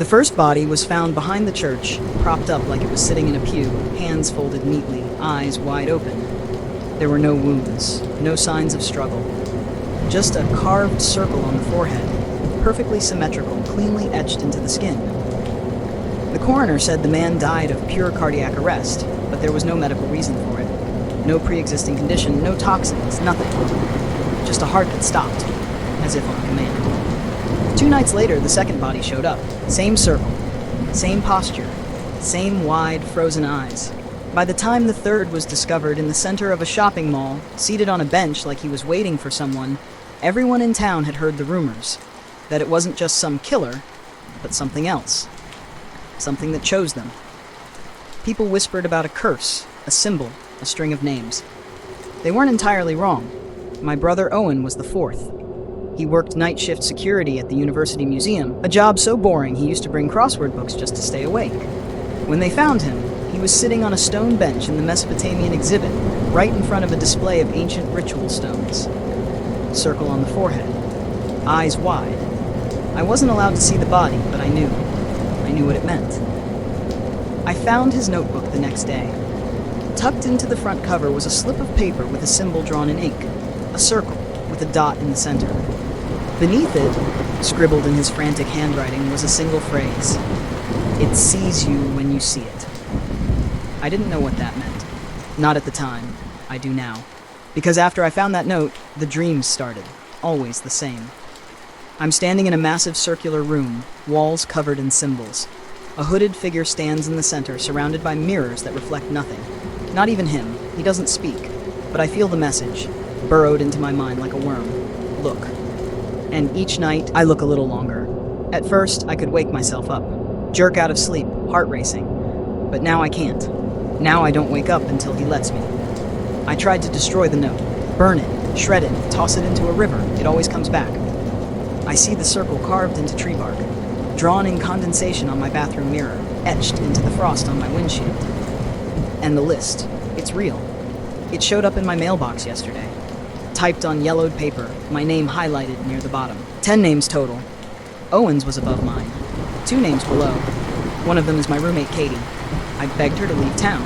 The first body was found behind the church, propped up like it was sitting in a pew, hands folded neatly, eyes wide open. There were no wounds, no signs of struggle. Just a carved circle on the forehead, perfectly symmetrical, cleanly etched into the skin. The coroner said the man died of pure cardiac arrest, but there was no medical reason for it. No pre-existing condition, no toxins, nothing. Just a heart that stopped, as if on command. 2 nights later, the second body showed up. Same circle, same posture, same wide, frozen eyes. By the time the third was discovered in the center of a shopping mall, seated on a bench like he was waiting for someone, everyone in town had heard the rumors that it wasn't just some killer, but something else. Something that chose them. People whispered about a curse, a symbol, a string of names. They weren't entirely wrong. My brother Owen was the fourth. He worked night shift security at the University Museum, a job so boring he used to bring crossword books just to stay awake. When they found him, he was sitting on a stone bench in the Mesopotamian exhibit, right in front of a display of ancient ritual stones. Circle on the forehead. Eyes wide. I wasn't allowed to see the body, but I knew. I knew what it meant. I found his notebook the next day. Tucked into the front cover was a slip of paper with a symbol drawn in ink, a circle with a dot in the center. Beneath it, scribbled in his frantic handwriting, was a single phrase. It sees you when you see it. I didn't know what that meant. Not at the time. I do now. Because after I found that note, the dreams started. Always the same. I'm standing in a massive circular room, walls covered in symbols. A hooded figure stands in the center, surrounded by mirrors that reflect nothing. Not even him. He doesn't speak. But I feel the message, burrowed into my mind like a worm. Look. And each night, I look a little longer. At first, I could wake myself up, jerk out of sleep, heart racing. But now I can't. Now I don't wake up until he lets me. I tried to destroy the note, burn it, shred it, toss it into a river. It always comes back. I see the circle carved into tree bark, drawn in condensation on my bathroom mirror, etched into the frost on my windshield. And the list. It's real. It showed up in my mailbox yesterday. Typed on yellowed paper, my name highlighted near the bottom. 10 names total. Owen's was above mine. 2 names below. One of them is my roommate, Katie. I begged her to leave town.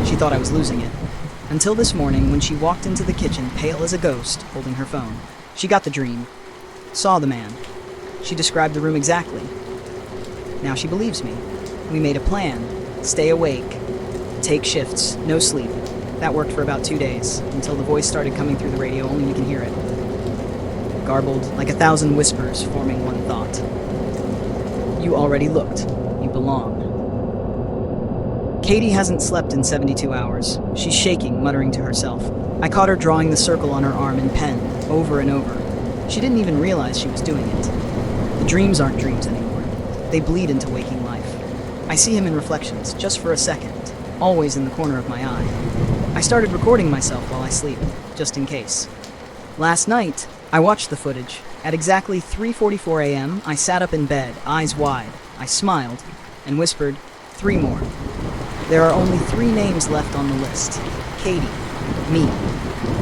She thought I was losing it. Until this morning, when she walked into the kitchen, pale as a ghost, holding her phone. She got the dream. Saw the man. She described the room exactly. Now she believes me. We made a plan. Stay awake. Take shifts. No sleep. That worked for about 2 days, until the voice started coming through the radio, only you can hear it. Garbled, like 1,000 whispers forming one thought. You already looked. You belong. Katie hasn't slept in 72 hours. She's shaking, muttering to herself. I caught her drawing the circle on her arm in pen, over and over. She didn't even realize she was doing it. The dreams aren't dreams anymore. They bleed into waking life. I see him in reflections, just for a second, always in the corner of my eye. I started recording myself while I sleep, just in case. Last night, I watched the footage. At exactly 3:44 a.m., I sat up in bed, eyes wide. I smiled and whispered, 3 more. There are only 3 names left on the list. Katie, me,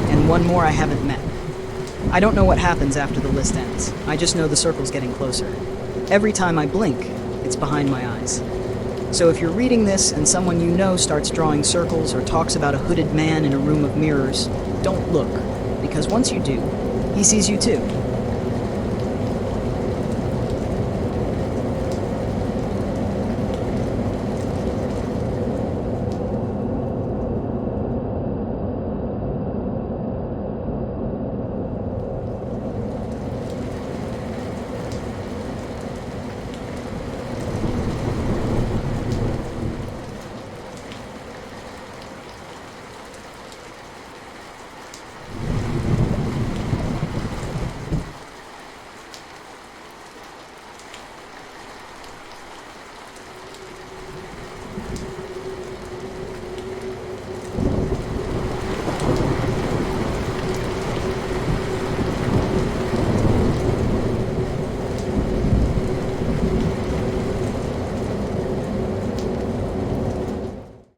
and 1 more I haven't met. I don't know what happens after the list ends. I just know the circle's getting closer. Every time I blink, it's behind my eyes. So if you're reading this and someone you know starts drawing circles or talks about a hooded man in a room of mirrors, don't look, because once you do, he sees you too.